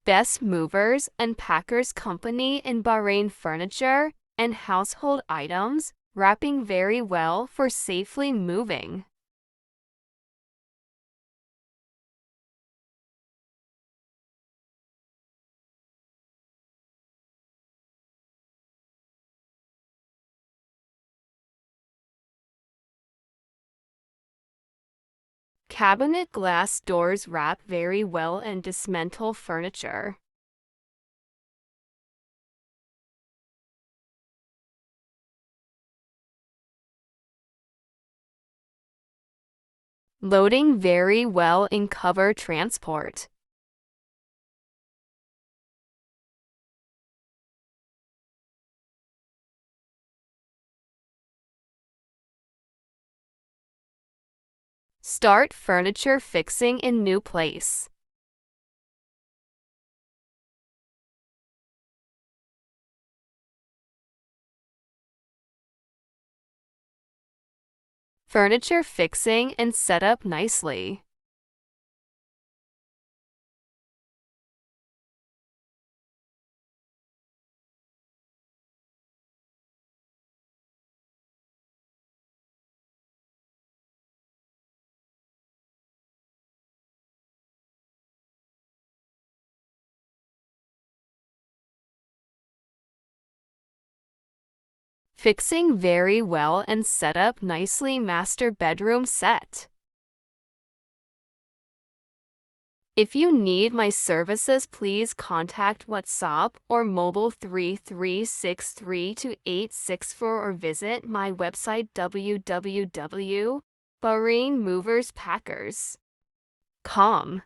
Best movers and packers company in Bahrain furniture and household items, wrapping very well for safely moving. Cabinet glass doors wrap very well and dismantle furniture. Loading very well in cover transport. Start furniture fixing in new place. Furniture fixing and set up nicely. Fixing very well and set up nicely master bedroom set. If you need my services, please contact WhatsApp or mobile 33632864 or visit my website www.BahrainMoversPackers.com.